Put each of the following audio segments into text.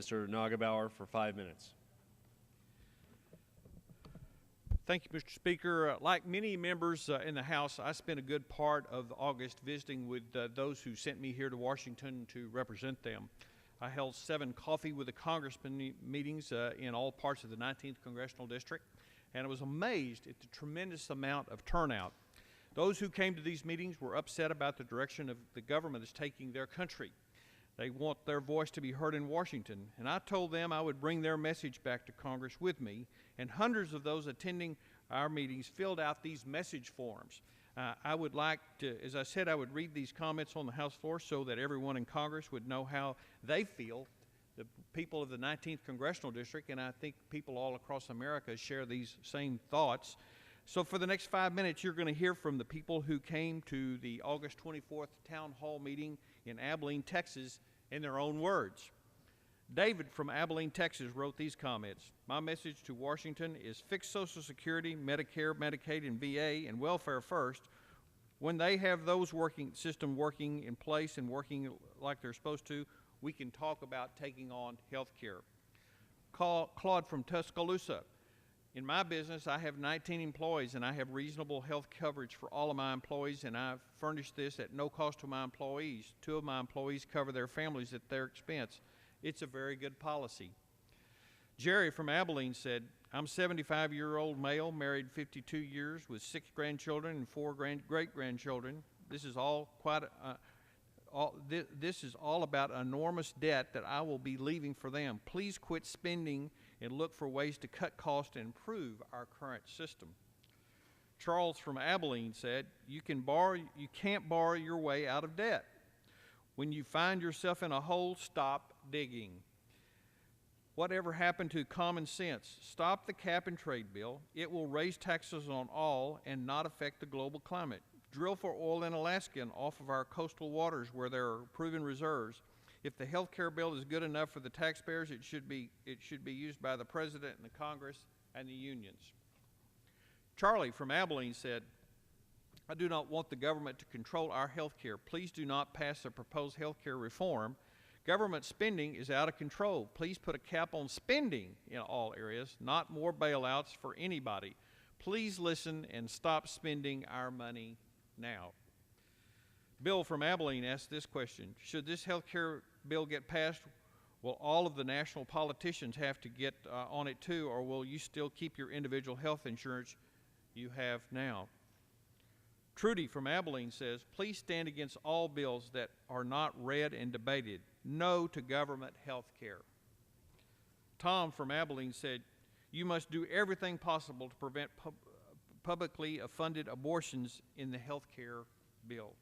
Mr. Nagebauer for 5 minutes. Thank you, Mr. Speaker. Like many members in the House, I spent a good part of August visiting with those who sent me here to Washington to represent them. I held 7 coffee with the congressmen meetings in all parts of the 19th Congressional District, and I was amazed at the tremendous amount of turnout. Those who came to these meetings were upset about the direction of the government is taking their country. They want their voice to be heard in Washington, and I told them I would bring their message back to Congress with me, and hundreds of those attending our meetings filled out these message forms. I would like to, as I said, I would read these comments on the House floor so that everyone in Congress would know how they feel, the people of the 19th Congressional District, and I think people all across America share these same thoughts. So for the next 5 minutes, you're going to hear from the people who came to the August 24th Town Hall meeting in Abilene, Texas, in their own words. David from Abilene, Texas wrote these comments. My message to Washington is fix Social Security, Medicare, Medicaid, and VA, and welfare first. When they have those systems working in place and working like they're supposed to, we can talk about taking on health care. Claude from Tuscaloosa. In my business, I have 19 employees, and I have reasonable health coverage for all of my employees, and I've furnished this at no cost to my employees. 2 of my employees cover their families at their expense. It's a very good policy. Jerry from Abilene said, I'm a 75-year-old male, married 52 years with 6 grandchildren and 4 great-grandchildren. This is all about enormous debt that I will be leaving for them. Please quit spending and look for ways to cut costs and improve our current system. Charles from Abilene said, you can't borrow your way out of debt. When you find yourself in a hole, stop digging. Whatever happened to common sense? Stop the cap and trade bill. It will raise taxes on all and not affect the global climate. Drill for oil in Alaska and off of our coastal waters where there are proven reserves. If the health care bill is good enough for the taxpayers, it should be used by the President and the Congress and the unions. Charlie from Abilene said, I do not want the government to control our health care. Please do not pass a proposed health care reform. Government spending is out of control. Please put a cap on spending in all areas, not more bailouts for anybody. Please listen and stop spending our money now. Bill from Abilene asked this question. Should this health care bill get passed, will all of the national politicians have to get on it too, or will you still keep your individual health insurance you have now? Trudy from Abilene says, please stand against all bills that are not read and debated. No to government health care. Tom from Abilene said, you must do everything possible to prevent publicly funded abortions in the health care bill.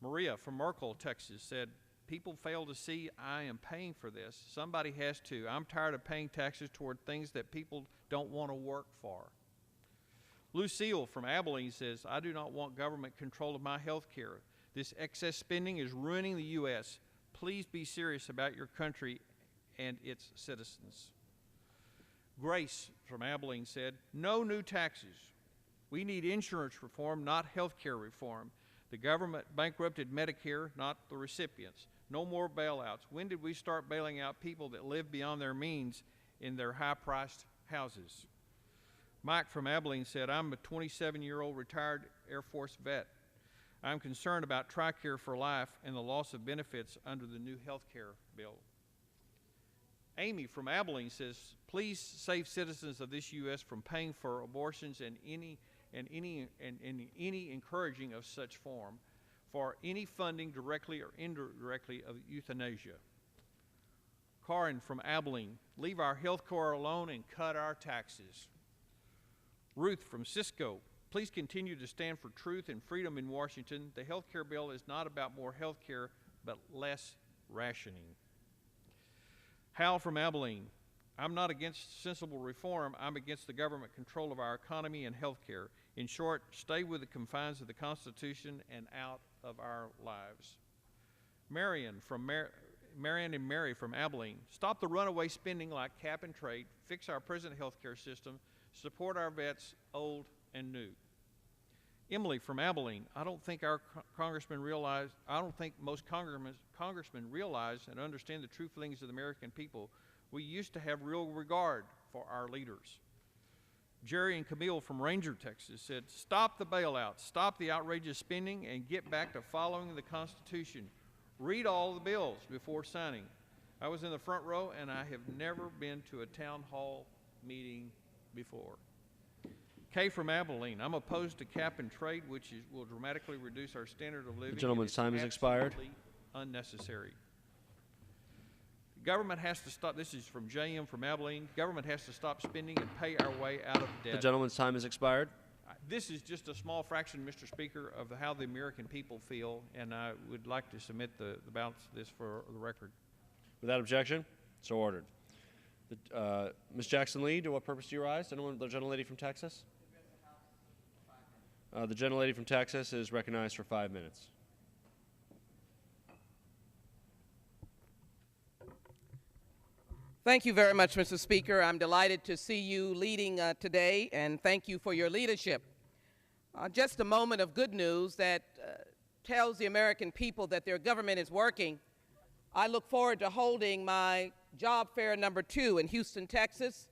Maria from Merkel, Texas said, people fail to see I am paying for this. Somebody has to. I'm tired of paying taxes toward things that people don't want to work for. Lucille from Abilene says, I do not want government control of my health care. This excess spending is ruining the U.S. Please be serious about your country and its citizens. Grace from Abilene said, no new taxes. We need insurance reform, not health care reform. The government bankrupted Medicare, not the recipients. No more bailouts. When did we start bailing out people that live beyond their means in their high-priced houses? Mike from Abilene said, I'm a 27-year-old retired Air Force vet. I'm concerned about TRICARE for life and the loss of benefits under the new health care bill. Amy from Abilene says, please save citizens of this U.S. from paying for abortions and any encouraging of such form, for any funding directly or indirectly of euthanasia. Karin from Abilene, leave our health care alone and cut our taxes. Ruth from Cisco, please continue to stand for truth and freedom in Washington. The health care bill is not about more health care, but less rationing. Hal from Abilene, I'm not against sensible reform. I'm against the government control of our economy and health care. In short, stay with the confines of the Constitution and out of our lives. Marion and Mary from Abilene, stop the runaway spending like cap and trade, fix our present health care system, support our vets, old and new. Emily from Abilene, I don't think our congressmen realize, I don't think most congressmen realize and understand the true feelings of the American people. We used to have real regard for our leaders. Jerry and Camille from Ranger, Texas said, stop the bailouts, stop the outrageous spending, and get back to following the Constitution. Read all the bills before signing. I was in the front row, and I have never been to a town hall meeting before. Kay from Abilene, I'm opposed to cap and trade, which will dramatically reduce our standard of living. The gentleman's time has expired. Unnecessary. Government has to stop, this is from JM from Abilene, government has to stop spending and pay our way out of debt. The gentleman's time has expired. This is just a small fraction, Mr. Speaker, of how the American people feel, and I would like to submit the balance of this for the record. Without objection, so ordered. Ms. Jackson-Lee, to what purpose do you rise? Anyone, the gentlelady from Texas? The gentlelady from Texas is recognized for 5 minutes. Thank you very much, Mr. Speaker. I'm delighted to see you leading today, and thank you for your leadership. Just a moment of good news that tells the American people that their government is working. I look forward to holding my job fair number 2 in Houston, Texas,